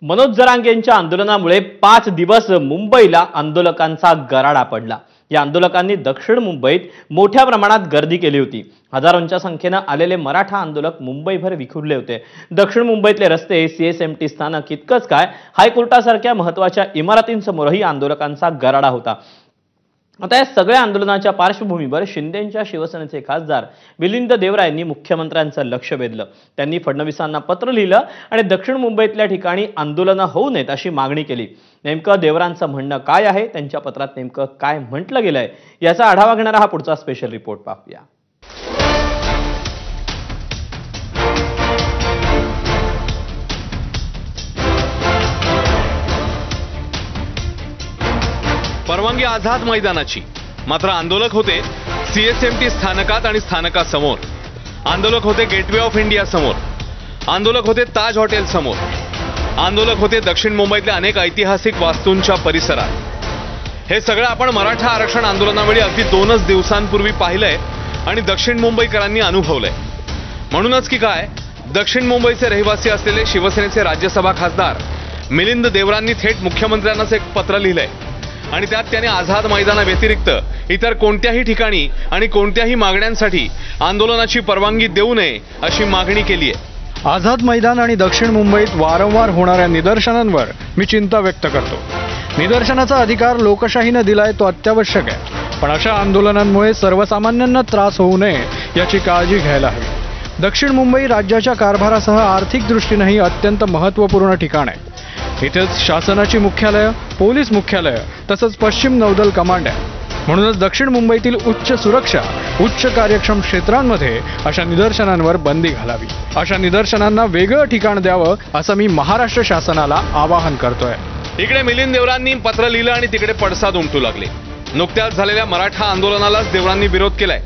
मनोज जरांगेंच्या आंदोलनामुळे 5 दिवस मुंबईला आंदोलकांचा गराडा पडला। या आंदोलकांनी दक्षिण मुंबईत मोठ्या प्रमाणात गर्दी केली होती। हजारोंच्या संख्येने आलेले मराठा आंदोलक मुंबईभर विखुरले होते। दक्षिण मुंबईतले रस्ते, सीएसएमटी स्थानक इतकंच काय, हायकोर्टासारख्या महत्त्वाच्या इमारतींसमोरही आंदोलकांचा गराडा होता। आता या सगळ्या आंदोलनाच्या पार्श्वभूमीवर शिंदेच्या शिवसेनेचे खासदार मिलिंद देवरा यांनी मुख्यमंत्र्यांचं लक्ष वेधलं। त्यांनी फडणवीसांना पत्र लिहिलं आणि दक्षिण मुंबईतल्या ठिकाणी आंदोलनं होऊ नयेत अशी मागणी केली। नेमकं देवरांचं म्हणणं काय आहे, त्यांच्या पत्रात नेमकं काय म्हटलं गेलंय, याचा आढावा घेणारा हा पुढचा स्पेशल रिपोर्ट पाहूया। परवानगी आझाद मैदानाची, मात्र आंदोलक होते सीएसएमटी स्थानकात आणि स्थानकासमोर, आंदोलक होते गेटवे ऑफ इंडिया समोर, आंदोलक होते ताज हॉटेल समोर, आंदोलक होते दक्षिण मुंबईतल्या अनेक ऐतिहासिक वास्तूंच्या परिसरात। हे सगळं आपण मराठा आरक्षण आंदोलनावेळी अगदी 2च दिवसांपूर्वी पाहिलंय आणि दक्षिण मुंबईकरांनी अनुभवलंय। म्हणूनच की काय, दक्षिण मुंबईचे रहिवासी असलेले शिवसेनेचे राज्यसभा खासदार मिलिंद देवरांनी थेट मुख्यमंत्र्यांनाच एक पत्र लिहिलंय आणि त्यात त्याने आझाद मैदानाव्यतिरिक्त इतर कोणत्याही ठिकाणी आणि कोणत्याही मागण्यांसाठी आंदोलनाची परवानगी देऊ नये अशी मागणी केली आहे। आझाद मैदान आणि दक्षिण मुंबईत वारंवार होणाऱ्या निदर्शनांवर मी चिंता व्यक्त करतो। निदर्शनाचा अधिकार लोकशाहीने दिलाय तो अत्यावश्यक आहे, पण अशा आंदोलनांमुळे सर्वसामान्यांना त्रास होऊ नये याची काळजी घ्यायला हवी। दक्षिण मुंबई राज्याच्या कारभारासह आर्थिक दृष्टीनेही अत्यंत महत्त्वपूर्ण ठिकाण आहे। इथेच शासनाची मुख्यालय, पोलीस मुख्यालय तसंच पश्चिम नौदल कमांड आहे। म्हणूनच दक्षिण मुंबईतील उच्च सुरक्षा, उच्च कार्यक्षम क्षेत्रांमध्ये अशा निदर्शनांवर बंदी घालावी। अशा निदर्शनांना वेगळं ठिकाण द्यावं असं मी महाराष्ट्र शासनाला आवाहन करतोय। इकडे मिलिंद देवरांनी पत्र लिहिलं आणि तिकडे पडसाद उमटू लागले। नुकत्याच झालेल्या मराठा आंदोलनालाच देवरांनी विरोध केलाय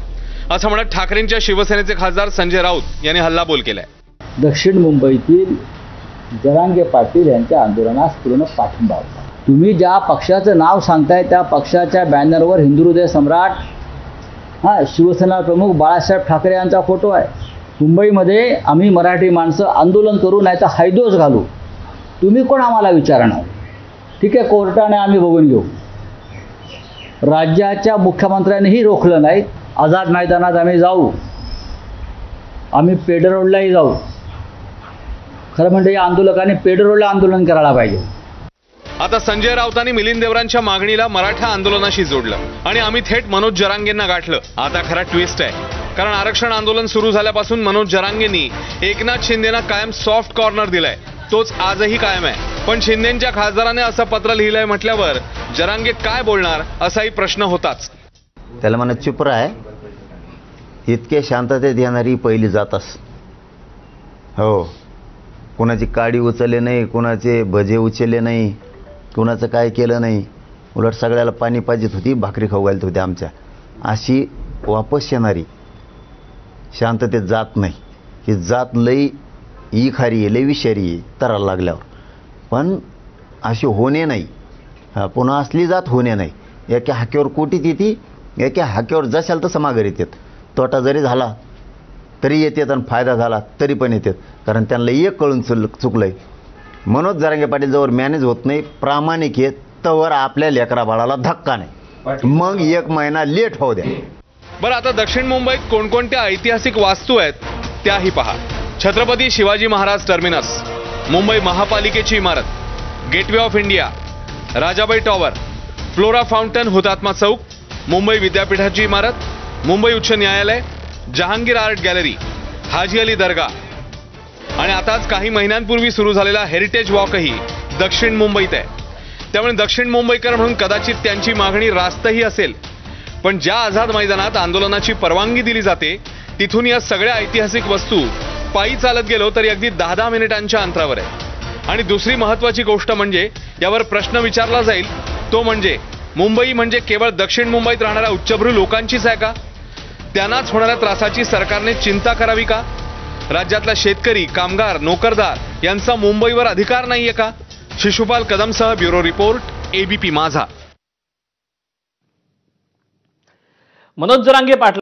असं म्हणत ठाकरेंच्या शिवसेनेचे खासदार संजय राऊत यांनी हल्लाबोल केलाय। दक्षिण मुंबईतील जरांगे पाटील यांच्या आंदोलनास पूर्ण पाठिंबा होता। तुम्ही ज्या पक्षाचं नाव सांगताय त्या पक्षाच्या बॅनरवर हिंदू हृदय सम्राट शिवसेना प्रमुख बाळासाहेब ठाकरे यांचा फोटो आहे। मुंबईमध्ये आम्ही मराठी माणसं आंदोलन करू नाही तर हायदोस घालू, तुम्ही कोण आम्हाला विचारणार? ठीक आहे, कोर्टाने आम्ही बघून घेऊ। राज्याच्या मुख्यमंत्र्यांनीही रोखलं नाही। आझाद मैदानात आम्ही जाऊ, आम्ही पेड रोडलाही जाऊ। खरं म्हणजे या आंदोलकांनी पेड रोडला आंदोलन करायला पाहिजे। आता संजय राऊतांनी मिलिंद देवरांच्या मागणीला मराठा आंदोलनाशी जोडलं आणि आम्ही थेट मनोज जरांगेंना गाठलं। आता खरा ट्विस्ट आहे, कारण आरक्षण आंदोलन सुरू झाल्यापासून मनोज जरांगेंनी एकनाथ शिंदेना कायम सॉफ्ट कॉर्नर दिलाय, तोच आजही कायम आहे। पण शिंदेच्या खासदाराने असं पत्र लिहिलंय म्हटल्यावर जरांगे काय बोलणार असाही प्रश्न होताच। त्याला म्हणत चुप राह, इतके शांततेत येणारी पहिली जातस। हो, कोणाची काडी उचलले नाही, कोणाचे भजे उचलले नाही, कोणाचं काय केलं नाही, उलट सगळ्याला पाणी पाजित होती, भाकरी खाऊ घालत होती आमच्या। अशी वापस येणारी शांततेत जात नाही। ही जात लई ही खारी आहे, लई विषारी आहे तराला लागल्यावर, पण अशी होणे नाही। पुन्हा असली जात होणे नाही। एका हाक्यावर कोटीत येते, एका हाक्यावर जशाल तसं माघार येतात। तोटा जरी झाला तरी येतात आणि फायदा झाला तरी पण येतात, कारण त्यांना एक कळून चुकलंय। मनोज जरांगे पाटील जवळ मॅनेज होत नाही, प्रामाणिक आहे तवर आपल्या लेकरा बाळाला धक्का नाही, मग 1 महिना लेट होऊ द्या। बरं, आता दक्षिण मुंबईत कोणकोणत्या ऐतिहासिक वास्तू आहेत त्याही पहा। छत्रपती शिवाजी महाराज टर्मिनस, मुंबई महापालिकेची इमारत, gateway of India, Rajabai tower, flora fountain Hutatma Chowk, Mumbai विद्यापीठाची इमारत, मुंबई उच्च न्यायालय, जहांगीर आर्ट गॅलरी, हाजी अली दर्गा आणि आताच काही महिन्यांपूर्वी सुरू झालेला हेरिटेज वॉकही दक्षिण मुंबईत आहे। त्यामुळे दक्षिण मुंबईकर म्हणून कदाचित त्यांची मागणी रास्तही असेल, पण ज्या आझाद मैदानात आंदोलनाची परवानगी दिली जाते तिथून या सगळ्या ऐतिहासिक वस्तू पायी चालत गेलो तरी अगदी 10-10 मिनिटांच्या अंतरावर आहे। आणि दुसरी महत्त्वाची गोष्ट म्हणजे यावर प्रश्न विचारला जाईल तो म्हणजे मुंबई म्हणजे केवळ दक्षिण मुंबईत राहणाऱ्या उच्चभ्रू लोकांचीच आहे का? त्यांनाच होणाऱ्या त्रासाची सरकारने चिंता करावी का? राज्यातला शेतकरी, कामगार, नोकरदार यांचा मुंबईवर अधिकार नाहीये का? शिशुपाल कदमसह ब्युरो रिपोर्ट, एबीपी माझा। मनोज जरांगे पाटील